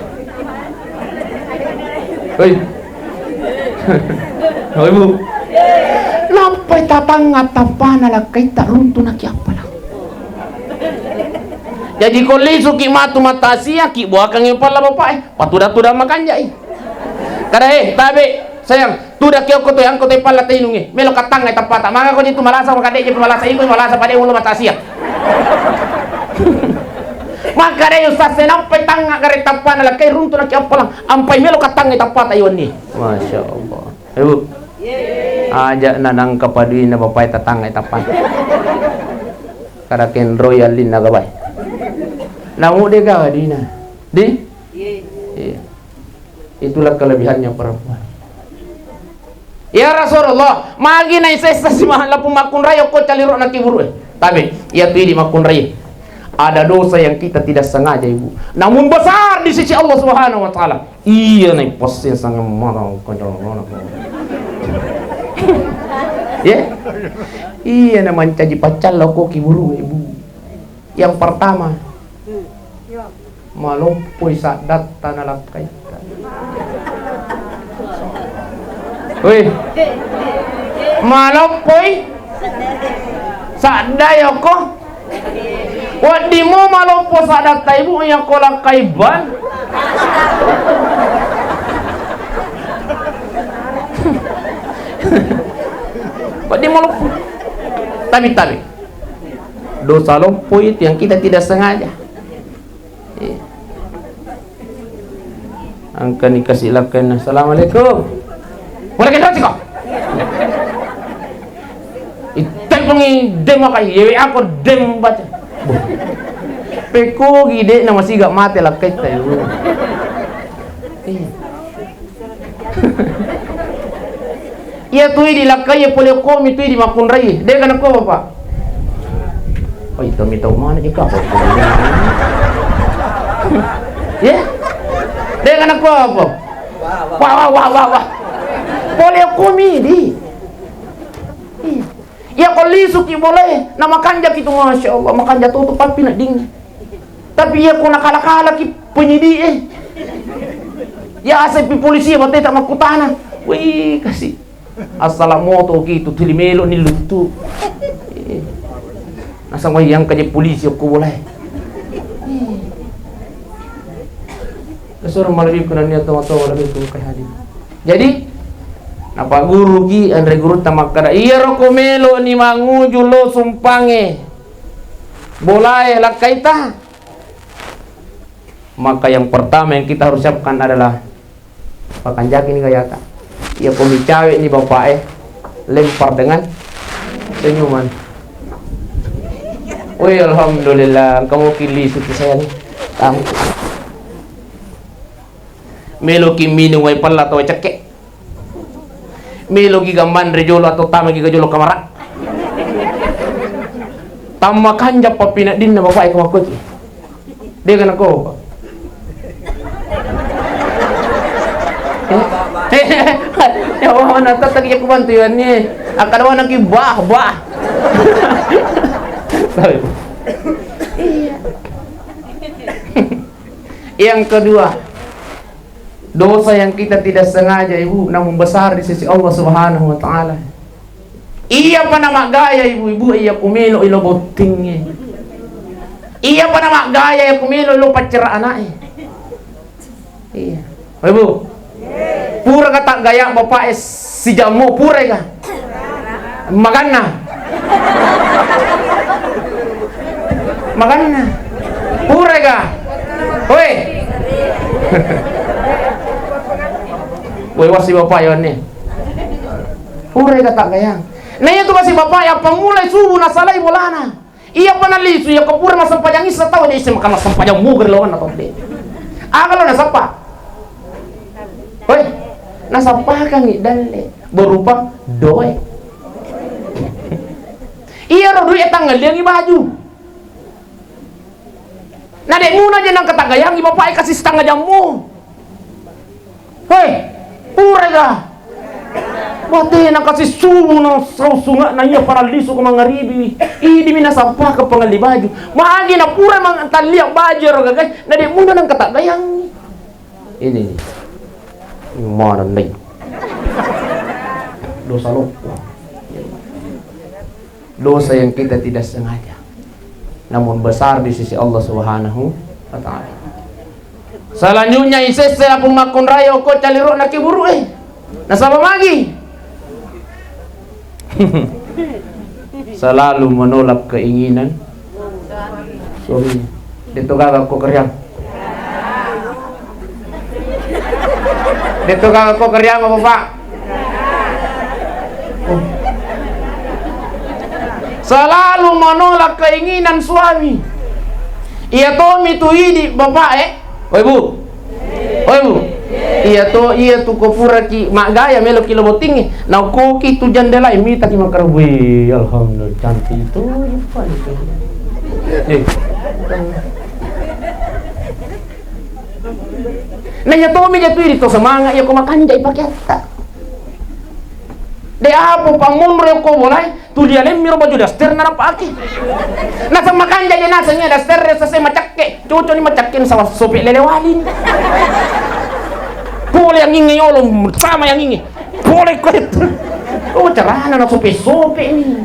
Hei. Oh ibu, nampai tatang ngatapan ala kita runtuh nak apa lah. Jadi koli suki matu matasia ki buah kangen pala bapak patuda makan jai. Kada tabe sayang tuda kyo ko to yang ko te pala tinungi melo katang ay tapata maka ko dito malasa makade je malasa iko malasa pade ulo matasia. Maka dia ustaz senampai tanga kare tapan ala kay runtuh nak apa lang ampai melo katang ay tapata iyon ni. Masya Allah. Ibu. Ajak nanang kapadui na bapak tatang ay tapan. Kada ken royalin na gabay. Namu de ga dina. Di? Iya. Itulah kelebihannya perempuan. Ya Rasulullah, magi na isesa si mahala pumakun rayo ko caliro na kiburu. Tabi, iya tu di makun rayo. Ada dosa yang kita tidak sengaja ibu, namun besar di sisi Allah Subhanahu wa taala. Iya nih posisi sangat marah. Ya? Iya naman caji pacal ko kiburu ibu. Yang pertama, malompoy sa data na lakay. Wih, malompoy sa dayo ko. Wadi mo malompo sa data ibu yang ko lakay ban. Wadi mo lumpo. Tapi dosa lumpuh itu yang kita tidak sengaja. Angka dikasih lakukan. Assalamualaikum. Waalaikumsalam kok. Itu pengi dem makai. Yewe aku dem baca. Peko gede nama sih gak mati lah kita itu. Iya tuh di lakai ya boleh komi tuh di makun rai. Dia kan aku apa? Oh itu minta mana jika apa? Ya? Dia kan aku apa? Wah. Boleh komi di. Ya kalau lisuki boleh. Nama kanja gitu masya Allah. Makanja tutup papi nak ding. Tapi ya kau nakala-kala ki penyidik Ya asal polisi batai tak makutana. Wih kasih. Assalamualaikum gitu tulimelo ni lutu. Nasa mo yang kanya polisi ko boleh. Kasur malabib ko na niya tawa-tawa labib ko kay hadi. Jadi napa guru gi andre guru tamakada iya ro komelo ni manguju lo sumpange. Boleh lakaita. Maka yang pertama yang kita harus siapkan adalah pakanjak ini gayata. Ya pembicara ini bapak lempar dengan senyuman. Wih alhamdulillah kamu kili suci saya nih. Kamu meloki minum wai pala atau cekek. Meloki gaman rejolo atau tama giga jolo kamara. Tamakan japa pinak din na bapak kamu kuci. Dia kan aku. Ya Allah nata tadi aku bantu ni. Akan awak nak bah. Yang kedua, dosa yang kita tidak sengaja ibu namun besar di sisi Allah Subhanahu wa taala. Iya pa nama gaya ibu-ibu iya pumilo ilo botingnya. Iya pa nama gaya iya pumilo ilo pacara anaknya. Iya. Ibu. Pura kata gaya bapak si jamu pura ka. Makan na. Pura ka. Woi. Woi wasi bapak yon ni. Pura kata gaya. Nah itu kasih bapak yang pemulai subuh nasalai bolana. Iya panalisu ya kapura masampajang isa tahu dia makan masampajang muger lawan atau dia. Kalau nasapa. Woi. Nasapakang idale berupa doe. Iya ro duit tanggal yang baju. Nah dek muna aja nang ketagayang bapak kasih setengah jamu. Hei, purega. Bate nang kasih sumu nang sunga na iya para lisu ko mangaribi. Idi mina sampah ke pengali baju. Maagi na pura mang talia baju ro gagay. Nah dek muna nang ketagayang. Ini. Mana nih? Dosa lupa. Dosa yang kita tidak sengaja, namun besar di sisi Allah Subhanahu wa taala. Selanjutnya isesela pumakon rayo ko caliro nakiburu nasaba magi. Selalu menolak keinginan suami. Dito gagak ko kerjang. Dito kagak kok kerja sama bapak. Selalu menolak keinginan suami. Iya tomi tu idi bapak Oi bu. Iya tu kopura ki mak gaya melo kilo boting na ko ki tu jandela imita ki makar we alhamdulillah cantik itu apa itu. Nah ya tomi jatuh itu semangat ya kumakan jai pakai tak. De apa pamunre ko bolai tu dia lem miro baju daster na paki. Nasa makan jadi nasanya daster sa macakke. Cucu ni macakkin sa sopi lelewalin. Boleh yang ingin yolong sama yang ingin. Boleh ko itu. Oh carana na sopi ni.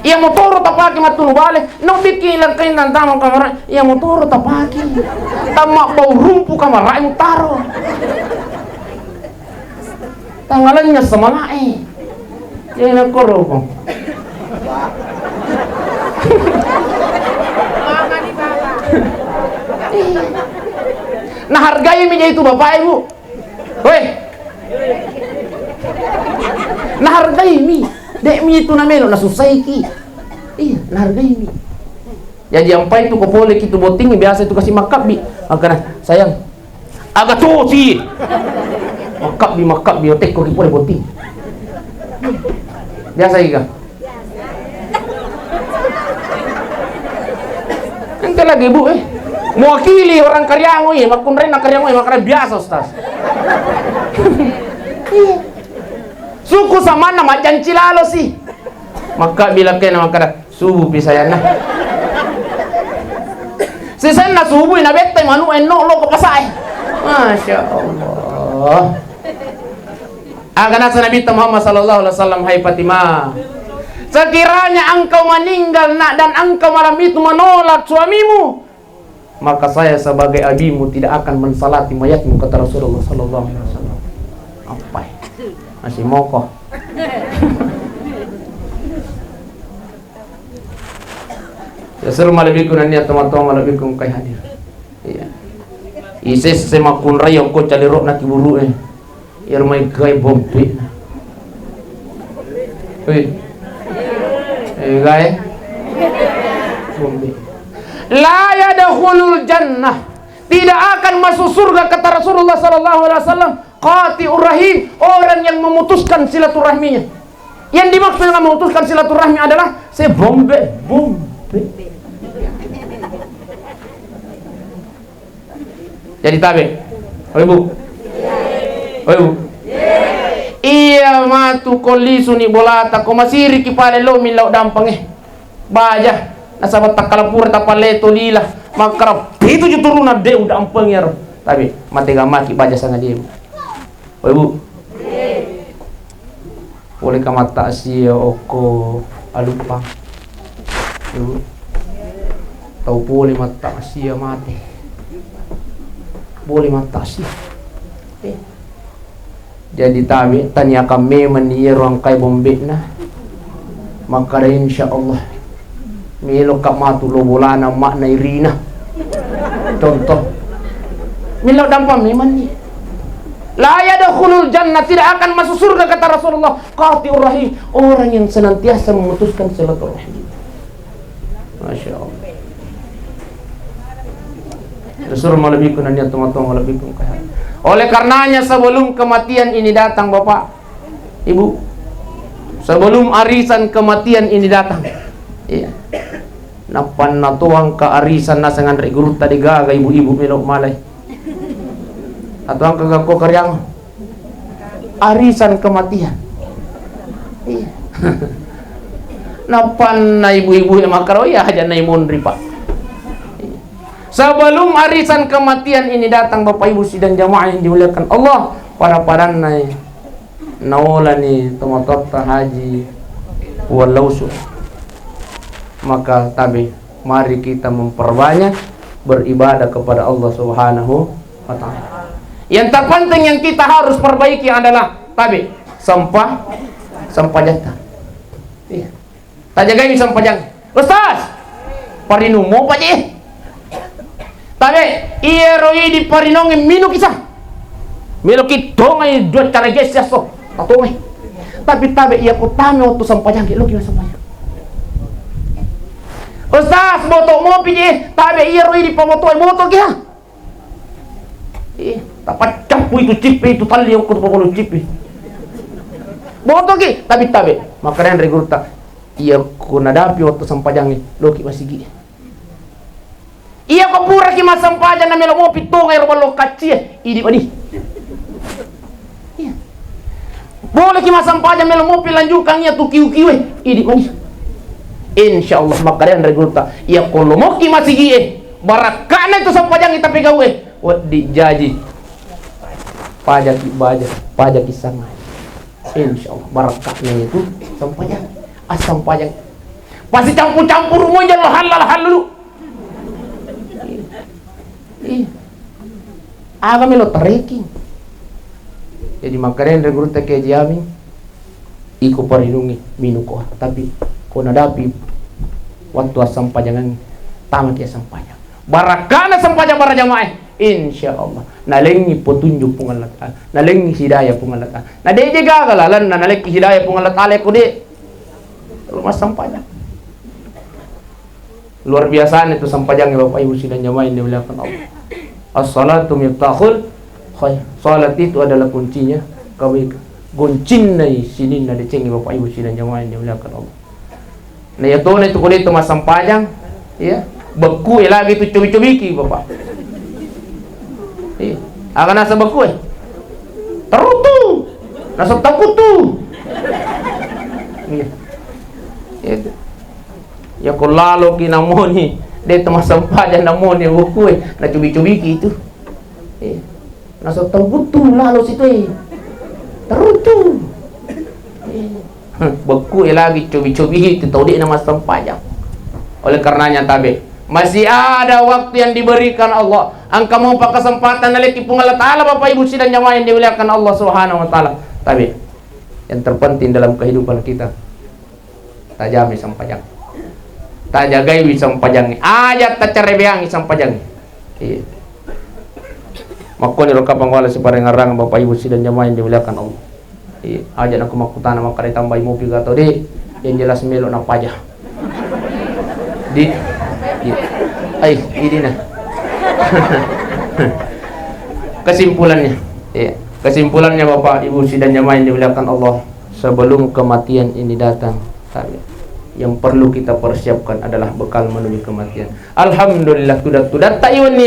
Ia motor tapaki matunu bale. No bikin lang kain tantang kamera. Ia motor tapaki. Tamak bau rumpu kamera yang taro. Tanggalannya semangat jangan korong. Nah hargai mi itu bapak ibu. Woi. Nah hargai mi. Dek mi itu namelo na susai ki. Iya, nah hargai mi. Jadi yang pai itu kopole kitu boting biasa itu kasih makap bi. Makanya sayang. Agak cuci. Makap bi otek ko kipole boting. Biasa iga. Ente lagi bu mewakili orang Karyango makunren na Karyango makanya biasa ustaz. Suku sama nama Jancilalo sih. Maka bila kena maka subuh pisayana. Sisen na subuh na bete manu enno lo ko pasay. Masya Allah. Akan nasa Nabi Muhammad sallallahu alaihi wasallam, hai Fatimah, sekiranya engkau meninggal nak dan engkau malam itu menolak suamimu, maka saya sebagai abimu tidak akan mensalati mayatmu, kata Rasulullah sallallahu alaihi wasallam. Apa? Masih mokoh. Assalamualaikum warahmatullahi wabarakatuh. Kai hadir. Iya. Isis semakun rayo ko calirok na kiburu irmai gay bombe. Wih. Gay bombe. La yadkhulul jannah. Tidak akan masuk surga, kata Rasulullah sallallahu alaihi wasallam, qati'ur rahim, orang yang memutuskan silaturahminya. Yang dimaksud dengan memutuskan silaturahmi adalah bombe. Jadi tabe. Oh ibu. Oh ibu. Iya matu kolisu ni bolata ko masiri ki pale lo min law dampang baja nasabat takalapura tapale to lila makrab itu juturuna de udah ampang ya tabe mate gamaki baja sana dia. Oh ibu. Boleh kamata sia oko alupa. Ibu. Tahu boleh mata sia mati. Boleh mata sih. Jadi tabi tanya kami menir orang kai bombe na. Maka insya Allah milo kak matu lo bolana makna irina. Contoh. Milo dampam mani. La yadkhulul jannah, tidak akan masuk surga, kata Rasulullah, qati'ur rahim, orang yang senantiasa memutuskan silaturahmi. Masya Allah. Rasulullah lebih kunanya teman-teman lebih kun. Oleh karenanya sebelum kematian ini datang Bapak, Ibu, sebelum arisan kematian ini datang, iya, napan natuang ke arisan nasangan regurut tadi gaga ibu-ibu melok malay, atau ang kagako karyang arisan kematian, iya, napan na ibu-ibu yang makaroya aja na imundri Pak. Sebelum arisan kematian ini datang Bapak Ibu sidang jamaah yang dimuliakan Allah, para paranai naolani tomatota haji walausu, maka tabi mari kita memperbanyak beribadah kepada Allah Subhanahu wa taala. Yang terpenting yang kita harus perbaiki adalah tabi sampah jatah. Iya. Tak jaga ini sampah jang. Ustaz, parinu mau Pak Ji? Tabe iya roi di parinong minu kisah milo kitong ay dua cara gesya so tatong tapi tabe iya ko tame waktu sampayang lo kira sampayang Ustaz boto mo pije tabe iya roi di pamoto ay moto kya tapat capu itu cipi itu tali yang ko pokolo cipi boto ki tabe makanan regurta iya ko nadapi waktu sampayang lo ki masigi. Iya ko pura ki masampajan na melo mo pitong ay robalo katsi idi badi. Iya. Boleh ki masampajang melo mopi lanjutkan ya tu kiu-kiwe. Idi manis. Insyaallah makarian regulta. Ya kalau mau ki masih gie. Barakana itu sampajang kita pegawe. Wadi jaji. Pajak kisangai. Insyaallah barakahnya itu sampajang. Sampajang. Pasti campur-campur rumahnya lo halal dulu. Aga melo trekking. Jadi makanya regru teke jami iko parinungi minuko tapi ko nadapi waktu sampajangan tamat ya sampajang. Barakana sampajang para jamaah insyaallah nalengi petunjuk pung Allah Taala, nalengi hidayah pung Allah Taala. Na deje gagalalan na nalengi hidayah pung Allah Taala ko de rumah sampajang. Luar biasa itu sampajang ya Bapak Ibu sidang jamaah yang dimuliakan Allah. As-salatu miftahul khair. Salat itu adalah kuncinya kebaikan. Goncin nai sinin na deceng Bapak Ibu sidang jamaah yang dimuliakan Allah. Nah ya tuh itu kulit mas sampajang, ya beku lagi itu cobi-cobiki Bapak. Iya, akan nasa beku terutu, nasa takutu. Iya, itu. Ya kalau lalu kinamoni, dia temas sampajang namoni beku na cobi-cobiki itu. Iya. Nasa terbutuh lalu situ terutu beku lagi cobi-cobi itu tahu dia nama sampajang. Oleh karenanya tabe masih ada waktu yang diberikan Allah. Angka mau pakai kesempatan naliki pung Allah Taala Bapak Ibu sidang jamaah yang dimuliakan Allah Subhanahu wa taala. Tabe yang terpenting dalam kehidupan kita tajami sampajang. Tajagai sampajang. Ajat tacarebeangi sampajang. Iya. Makoni roka pangwala si parengarang Bapak Ibu sidang jamaah yang dimuliakan Allah. Aja aku makutana makare tambah mobil gato de yang jelas melo na pajah. Di ini nah. Kesimpulannya Bapak Ibu sidang jamaah yang dimuliakan Allah, sebelum kematian ini datang, yang perlu kita persiapkan adalah bekal menuju kematian. Alhamdulillah tudat taiwan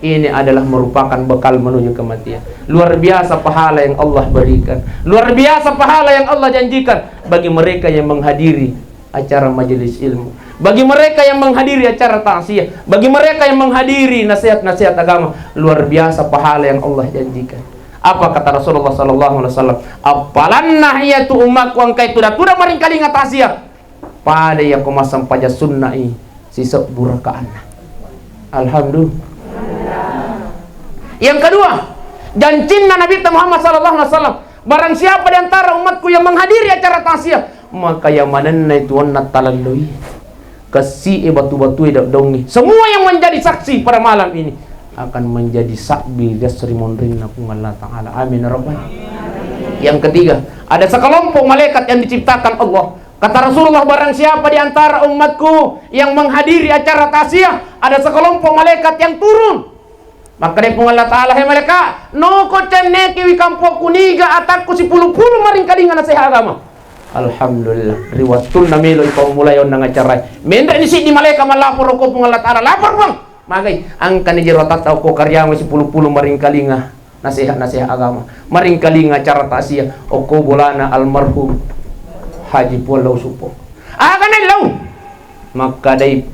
ini adalah merupakan bekal menuju kematian. Luar biasa pahala yang Allah berikan. Luar biasa pahala yang Allah janjikan bagi mereka yang menghadiri acara majelis ilmu, bagi mereka yang menghadiri acara ta'ziyah, bagi mereka yang menghadiri nasihat-nasihat agama. Luar biasa pahala yang Allah janjikan. Apa kata Rasulullah sallallahu alaihi wasallam? Apalanna iyatu ummaku angkai tuda maring kali ngatasiya. Pada ya kumasam paja sunnai sisa burakaan. Alhamdulillah. Yang kedua, jancinna Nabi Muhammad sallallahu alaihi wasallam, barang siapa di antara umatku yang menghadiri acara ta'ziyah, maka yang mananna itu wanna talalui kasi batu-batu dongi. Semua yang menjadi saksi pada malam ini akan menjadi sakbi dasri mondrina pung Allah Ta'ala. Amin rabbana. Yang ketiga, ada sekelompok malaikat yang diciptakan Allah. Kata Rasulullah, barang siapa di antara umatku yang menghadiri acara ta'ziyah, ada sekelompok malaikat yang turun. Maka dia pun Allah Ta'ala, hei mereka, no ko cenneki wi kampo kuniga atakku si pulu-pulu maring kalingan nasihat agama. Alhamdulillah, riwatun namilo ikaw mulai on nang acara. Menda ni si di malaikat malapor ko pun Allah Ta'ala, lapor bang. Magay, angka ni jero tataw ko karyamo si pulu-pulu maring kalinga nasihat agama. Maring kalinga acara ta'ziyah, o ko bolana almarhum Haji Pulau Supo. Akan law. Maka day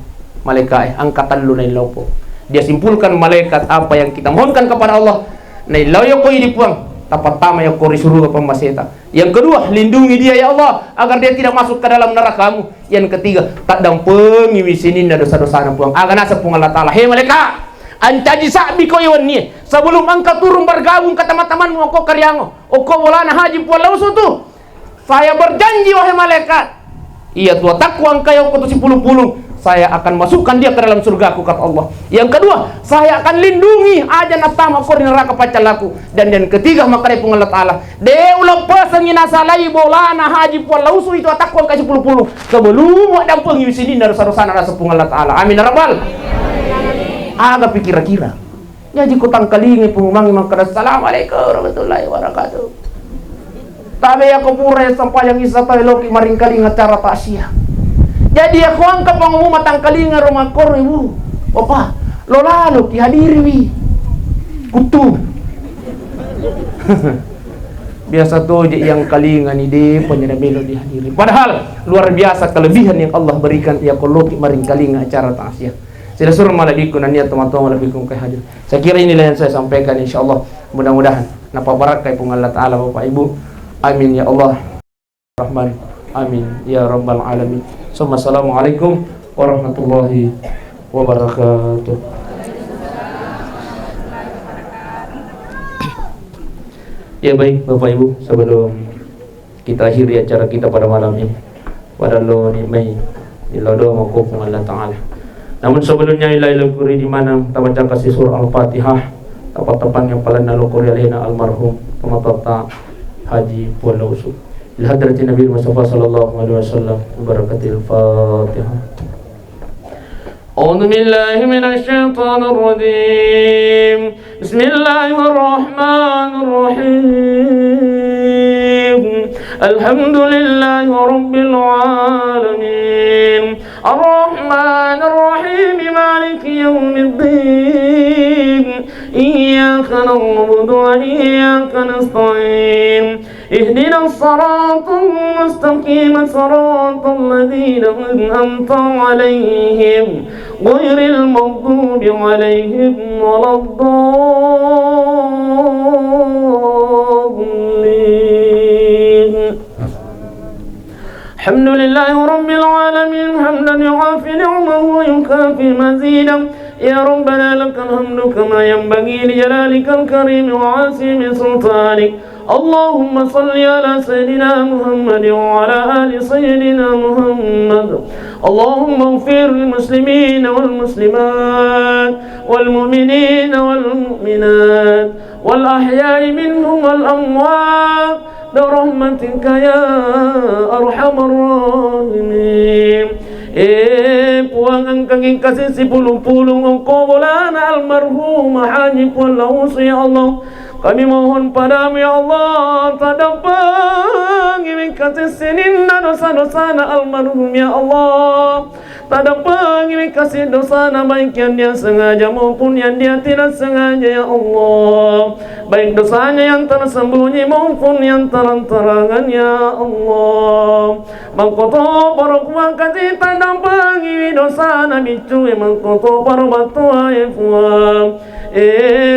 malaikat angkatan lu na law po. Dia simpulkan malaikat apa yang kita mohonkan kepada Allah. Nailaw yo ko idipuang, tapat tama yo ko risuruh pemaseta. Yang kedua, lindungi dia ya Allah agar dia tidak masuk ke dalam neraka-Mu. Yang ketiga, tak dampengi wisinin dosa-dosa na puang. Aga nasa pung Allah Ta'ala. Hei malaikat, ancaji sabi ko iwan ni. Sebelum angka turun bergabung ke teman-temanmu ko karyango. O ko wala na Haji Pulau Sutu. Saya berjanji wahai malaikat. Iya tua takwang kayo ko to si pulu-pulu. Saya akan masukkan dia ke dalam surgaku kata Allah. Yang kedua, saya akan lindungi aja natama ko di neraka pacalaku. Dan yang ketiga makanya pun Allah Ta'ala, de ulang pasangin asalai bolana Haji Pulau Sutu itu atakwang kasi pulu-pulu. Sebelum ada pengisi dari sarusana rasa pun Allah Ta'ala. Amin rabbal. Agak pikir-kira. Jadi kutang kalingi pengumangi maka assalamualaikum warahmatullahi wabarakatuh. Tabe ako pura sampai yang isa tayo loki maring kaling acara ta'ziyah. Jadi aku angkat pengumuman tangkalinga rumah kor ibu. Opa, lo lalu ki hadiri wi. Kutu. Biasa tuh yang kalingan ide penyeremelo dihadiri. Padahal luar biasa kelebihan yang Allah berikan ya kalau maring kalinga acara ta'asiyah. Sila suruh malabikun niat teman-teman malabikun kay hadir. Saya kira inilah yang saya sampaikan, insyaallah. Mudah-mudahan napa barakai pun Allah Ta'ala Bapak Ibu. Amin ya Allah Rahman. Amin ya Rabbal Alamin. Assalamualaikum warahmatullahi wabarakatuh. Ya baik Bapak Ibu, sebelum kita akhiri acara kita pada malam ini, pada lo ni may nilodo mangkupong Allah Ta'ala. Namun sebelumnya ilailah kuri di mana tabaca kasih surah Al-Fatihah tapat-tapan yang pala nalukuri alihina almarhum tamatata Haji Puan Lausu ila hadrati Nabi Mustafa sallallahu alaihi wasallam barakatil Fatihah. A'udzu billahi minasy syaithanir rajim. Bismillahirrahmanirrahim. Alhamdulillahi rabbil alamin. Ar-Rahmanir Rahim. Maliki yaumiddin. Iyyaka na'budu wa iyyaka nasta'in. اهدنا الصراط المستقيم صراط الذين أنعمت عليهم غير المغضوب عليهم ولا الضالين. الحمد لله رب العالمين حمدا يعافي نعمه ويكافي مزيدا. يا ربنا لك الحمد كما ينبغي لجلالك الكريم وعظيم سلطانك. اللهم صل على سيدنا محمد وعلى آل سيدنا محمد. اللهم اغفر للمسلمين والمسلمات والمؤمنين والمؤمنات والأحياء منهم والأموات برحمتك يا أرحم الراحمين. Puangan kaki kasih si pulung-pulung engkau bolana almarhum Haji Puan Lausu ya Allah. Kami mohon padamu ya Allah, tadampang ini kasih sininna dosa-dosa almarhum ya Allah. Tadampang ini kasih dosa baik yang dia sengaja maupun yang dia tidak sengaja ya Allah. Baik dosanya yang tersembunyi maupun yang terang-terangan ya Allah. Mangkoto parokwa kasih tadampang ini dosa bicu mangkoto parobatu ya Puang.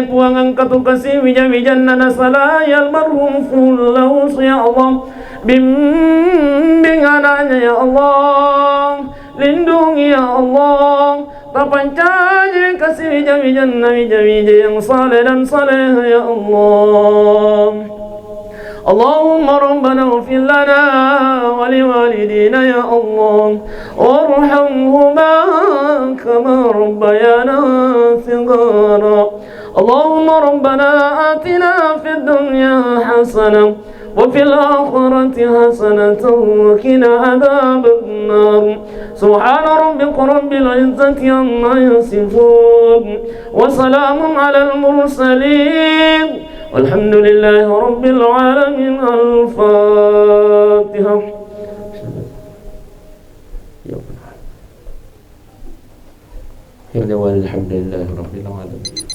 Puang angkat kasih wijan nana salaya almarhum Fullaus ya Allah. Bimbing anaknya ya Allah, lindungi ya Allah, terpancarnya kasih wijan yang saleh dan saleh ya Allah. Allahumma rabbana ighfir lana wa liwalidina ya Allah warhamhuma kama rabbayana shighara. Allahumma rabbana atina fid dunya hasanah wa fil akhirati hasanatan wa qina adzaban nar. Subhana rabbika rabbil izzati amma yasifun wa salamun alal mursalin walhamdulillahi rabbil alamin. Al-Fatihah. Ya Allah, alhamdulillahi rabbil alamin.